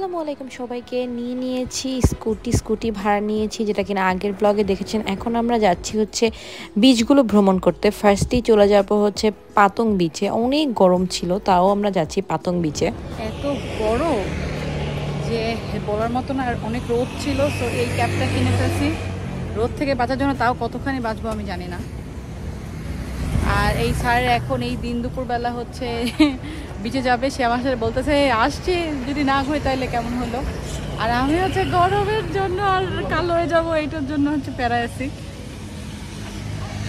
আসসালামু আলাইকুম সবাইকে। নিয়েছি স্কুটি ভাড়া নিয়েছি, যেটা কিনা আগের ব্লগে দেখেছেন। এখন আমরা যাচ্ছি হচ্ছে বিচগুলো ভ্রমণ করতে। ফার্স্টেই চলে যাব হচ্ছে পাতং বিচে। অনেক গরম ছিল, তাও আমরা যাচ্ছি পাতং বিচে। এত গরম যে বলার মতো না। আর অনেক রোদ ছিল, তো এই ক্যাবটা কিনে ফেলছি রোদ থেকে বাঁচার জন্য। তাও কতখানি বাঁচবো আমি জানি না। আর এই স্যার এখন এই দিন দুপুরবেলা হচ্ছে বিচে যাবে। সে আমার সাথে বলতেছে আসছি, যদি না ঘুরে তাইলে কেমন হলো। আর আমি হচ্ছে গরমের জন্য আর কালো হয়ে যাবো, এইটার জন্য হচ্ছে প্যারায় আছি।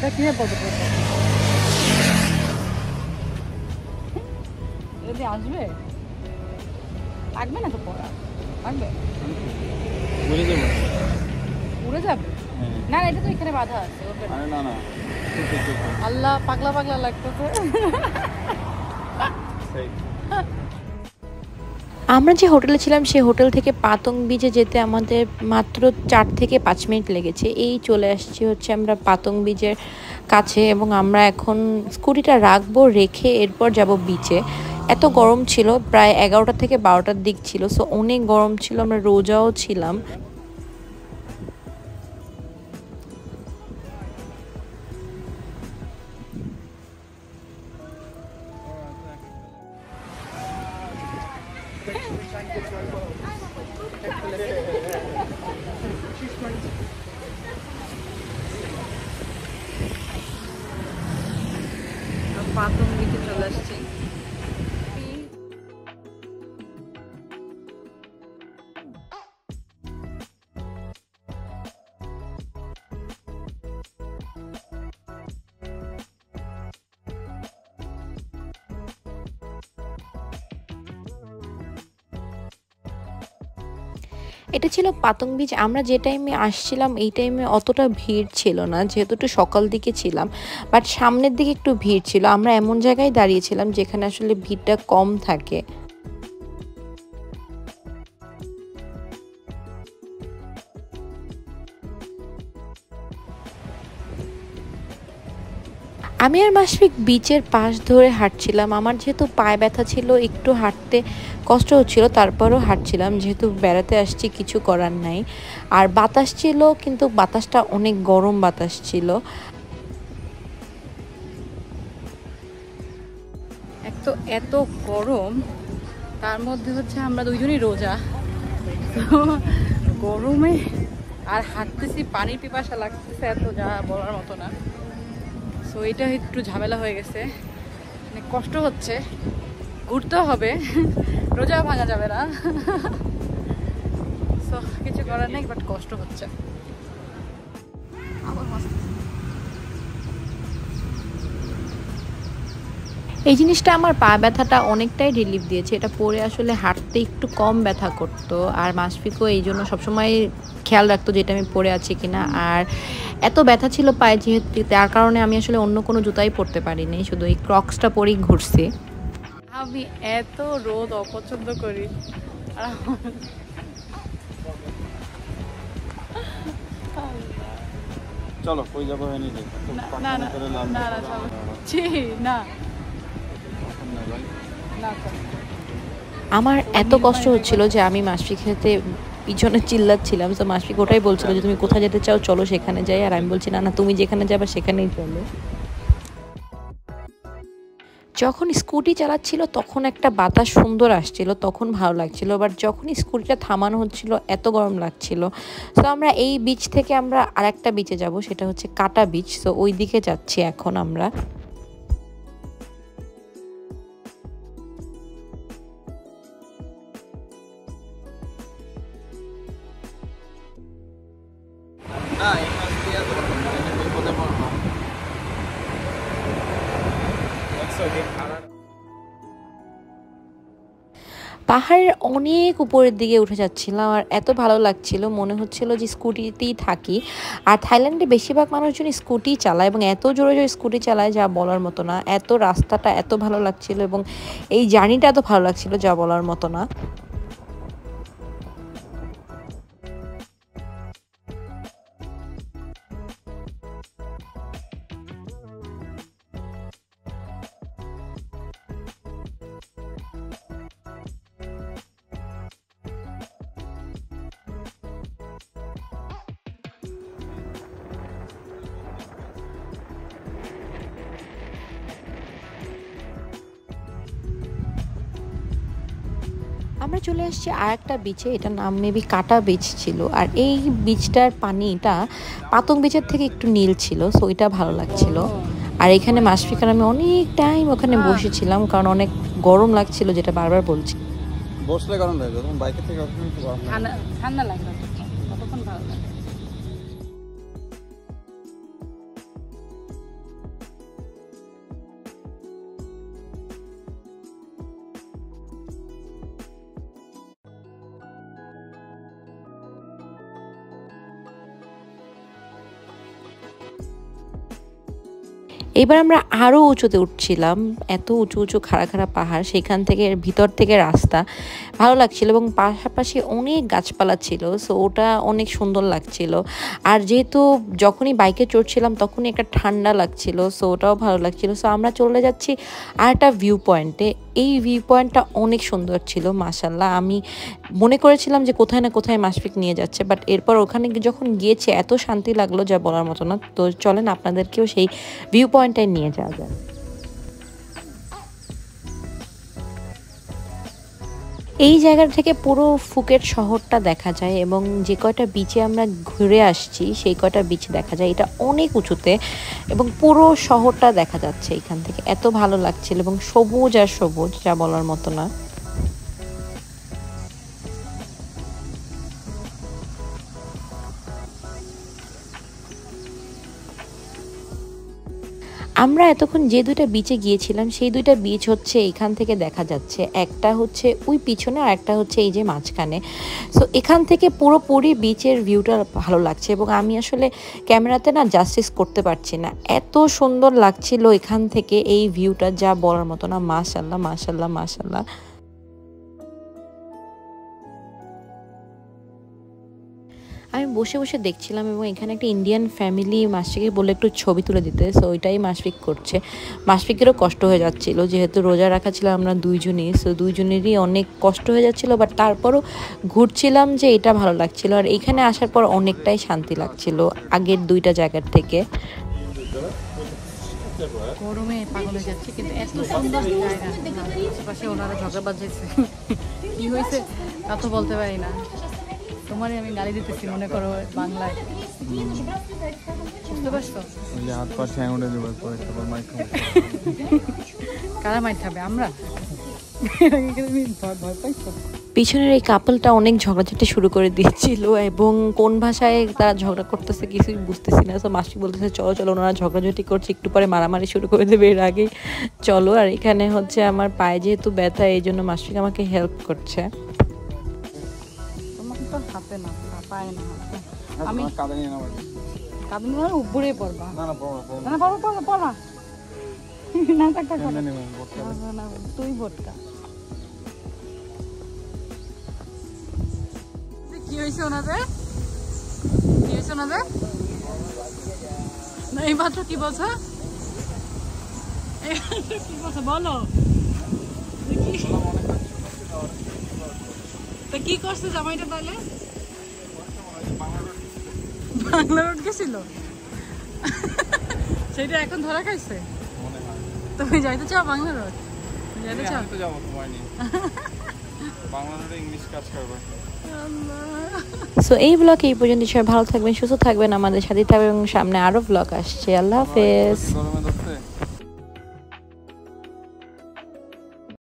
তা কিভাবে বলতে যদি আসবে লাগবে না তো পড়া, লাগবে উড়ে যাবো। উড়ে যাবে। না না, এটা তো এখানে বাধা আছে। আরে না না, আল্লাহ, পাগলা পাগলা লাগতেছে। আমরা যে হোটেলে ছিলাম সেই হোটেল থেকে পাতং বিচে যেতে আমাদের মাত্র 4 থেকে 5 মিনিট লেগেছে। এই চলে আসছি হচ্ছে আমরা পাতং বিচের কাছে, এবং আমরা এখন স্কুটিটা রাখবো, রেখে এরপর যাব বিচে। এত গরম ছিল, প্রায় 11টা থেকে 12টার দিক ছিল, সো অনেক গরম ছিল। আমরা রোজাও ছিলাম। পাতং বিচে চলে আসছি। এটা ছিল পাতং বিচ। আমরা যে টাইমে আসছিলাম এই টাইমে অতটা ভিড় ছিল না, যেহেতু একটু সকাল দিকে ছিলাম, বাট সামনের দিকে একটু ভিড় ছিল। আমরা এমন জায়গায় দাঁড়িয়েছিলাম যেখানে আসলে ভিড়টা কম থাকে। আমি আর মাশফিক বিচের পাশ ধরে হাঁটছিলাম। আমার যেহেতু পায়ে ব্যথা ছিল, একটু হাঁটতে কষ্ট হচ্ছিল, তারপরও হাঁটছিলাম, যেহেতু বেড়াতে আসছি, কিছু করার নাই। আর বাতাস ছিল, কিন্তু বাতাসটা অনেক গরম বাতাস ছিল। এক তো এত গরম, তার মধ্যে হচ্ছে আমরা দুইজনই রোজা। তো গরমে আর হাঁটতেছি, পানির পিপাসা লাগতেছে এত, যা বলার মতো না। সো এটা একটু ঝামেলা হয়ে গেছে, মানে কষ্ট হচ্ছে। ঘুরতে হবে, রোজা ভাঙা যাবে না। সো কিছু করার নেই, বাট কষ্ট হচ্ছে। এই জিনিসটা আমার পা ব্যথাটা অনেকটাই রিলিফ দিয়েছে। এটা পরে আসলে হাঁটতে একটু কম ব্যথা করতো। আর মাশফিকও এই জন্য সবসময় খেয়াল রাখতো যে এটা আমি পরে আছি কিনা। আর এত ব্যথা ছিল পায়ে, যেহেতু তার কারণে আমি আসলে অন্য কোনো জুতাই পরতে পারিনি, শুধু এই ক্রক্সটা পরেই ঘুরছি। আমি এত রোদ অপছন্দ করি। আর চলো কই যাবো হয়নি যে না না না না না, চলো। ছি, না না, চলো। আমার এত কষ্ট হচ্ছিল যে আমি মাশফিক সাথে পিছনে চিল্লাচ্ছিলাম। তো মাশফিক ওটাই বলছিল যে তুমি কোথায় যেতে চাও, চলো সেখানে যাই। আর আমি বলছি না না, তুমি যেখানে যাবে সেখানেই চলো। যখন স্কুটি চালাচ্ছিল তখন একটা বাতাস সুন্দর আসছিল, তখন ভালো লাগছিল। বাট যখন স্কুটিটা থামানো হচ্ছিল এত গরম লাগছিল। তো আমরা এই বিচ থেকে আমরা আরেকটা বিচে যাব, সেটা হচ্ছে কাটা বিচ। তো ওই দিকে যাচ্ছি এখন আমরা। না এই মাছ দিয়ে তো বিপদে পড়বো। পাহাড়ের অনেক উপরের দিকে উঠে যাচ্ছিলাম, আর এত ভালো লাগছিল, মনে হচ্ছিল যে স্কুটিতেই থাকি। আর থাইল্যান্ডে বেশিরভাগ মানুষজন স্কুটি চালায়, এবং এত জোরে জোরে স্কুটি চালায় যা বলার মতো না। এত রাস্তাটা এত ভালো লাগছিল, এবং এই জার্নিটা এত ভালো লাগছিল যা বলার মতো না। আমরা চলে আসছি আর একটা বিচে, এটার নাম মেবি কাটা বিচ ছিল। আর এই বিচটার পানিটা পাতং বিচের থেকে একটু নীল ছিল, সো এটা ভালো লাগছিল। আর এখানে মাসফিকার আমি অনেক টাইম ওখানে বসেছিলাম, কারণ অনেক গরম লাগছিল, যেটা বারবার বলছি। বসলে গরম লাগে, যখন বাইকে থেকে একটু গরম লাগে। ঠান্ডা লাগে ততক্ষণ ভালো লাগে। এবার আমরা আরও উঁচুতে উঠছিলাম, এত উঁচু উঁচু খাড়া খাড়া পাহাড়, সেখান থেকে ভিতর থেকে রাস্তা ভালো লাগছিল এবং পাশাপাশি অনেক গাছপালা ছিল, সো ওটা অনেক সুন্দর লাগছিল। আর যেহেতু যখনই বাইকে চড়ছিলাম তখনই একটা ঠান্ডা লাগছিল, সো ওটাও ভালো লাগছিল। সো আমরা চলে যাচ্ছি আর একটা ভিউ পয়েন্টে। এই ভিউ পয়েন্টটা অনেক সুন্দর ছিল মাশাল্লাহ। আমি মনে করেছিলাম যে কোথায় না কোথায় মাশফিক নিয়ে যাচ্ছে, বাট এরপর ওখানে যখন গিয়েছে এত শান্তি লাগলো যা বলার মতো না। তো চলেন আপনাদেরকেও সেই ভিউ পয়েন্টটায় নিয়ে যাওয়া যায়। এই জায়গা থেকে পুরো ফুকেট শহরটা দেখা যায় এবং যে কয়টা বিচে আমরা ঘুরে আসছি সেই কয়টা বিচ দেখা যায়। এটা অনেক উঁচুতে এবং পুরো শহরটা দেখা যাচ্ছে এখান থেকে, এত ভালো লাগছিল এবং সবুজ আর সবুজ, যা বলার মতো না। আমরা এতক্ষণ যে দুইটা বিচে গিয়েছিলাম সেই দুইটা বিচ হচ্ছে এখান থেকে দেখা যাচ্ছে, একটা হচ্ছে ওই পিছনে আর একটা হচ্ছে এই যে মাঝখানে। সো এখান থেকে পুরোপুরি বিচের ভিউটা ভালো লাগছে এবং আমি আসলে ক্যামেরাতে না জাস্টিস করতে পারছি না, এত সুন্দর লাগছিল এখান থেকে এই ভিউটা, যা বলার মতো না। মাশাল্লাহ মাশাল্লাহ মাশাল্লাহ। আমি বসে বসে দেখছিলাম এবং এখানে একটা ইন্ডিয়ান ফ্যামিলি মাসফিককে বলে একটু ছবি তুলে দিতে, সো ওইটাই মাসফিক করছে। মাসফিকেরও কষ্ট হয়ে যাচ্ছিল, যেহেতু রোজা রাখা ছিল আমরা দুইজনই, সো দুইজনেরই অনেক কষ্ট হয়ে যাচ্ছিলো, বাট তারপরও ঘুরছিলাম যে এটা ভালো লাগছিল। আর এখানে আসার পর অনেকটাই শান্তি লাগছিল আগের দুইটা জায়গার থেকে। গরমে পাগল হয়ে যাচ্ছে, কিন্তু এত সুন্দর জায়গা, আশেপাশে ওনারা ঝগড়া বাজাইছে, কি হয়েছে তা তো বলতে পারি না। তোমারই আমি গালি দিতেছি মনে করো বাংলায়, বুঝতে পারছো? কারা মাইর খাবে? আমরা? ভয় পাইছো? পিছনের এই কাপলটা অনেক ঝগড়াঝাটি শুরু করে দিয়েছিল এবং কোন ভাষায় তারা ঝগড়া করতেছে কিছুই বুঝতেছি না। তো মাসি বলতেছে চলো চলো, ওনারা ঝগড়াঝাটি করছে, একটু পরে মারামারি শুরু করে দেবে, এর আগেই চলো। আর এখানে হচ্ছে আমার পায়ে যেহেতু ব্যথা, এই জন্য মাসিক আমাকে হেল্প করছে। তোমাকে তো হাতে না, পায়ে না, আমি কাঁদে নিয়ে না উপরে পড়বা। না না পড়া না টাকা না, তুই ভোটটা। কি হয়েছে ওনাদের? কি হয়েছে ওনাদের? না এই মাত্র কি বলছো? কি বলছো বলো? তা কি করছে জামাইটা তাহলে? বাংলা রোড গেছিল, সেটা এখন ধরা খাইছে। তুমি যাইতে চাও বাংলা রোড? যাইতে চাও? যাবো তোমায় নিয়ে বাংলা রোডে ইংলিশ কাজ করবে। সো এই ব্লগ এই পর্যন্ত, সবাই ভালো থাকবেন, সুস্থ থাকবেন, আমাদের সাথে থাকবেন এবং সামনে আরো ব্লগ আসছে। আল্লাহ হাফেজ।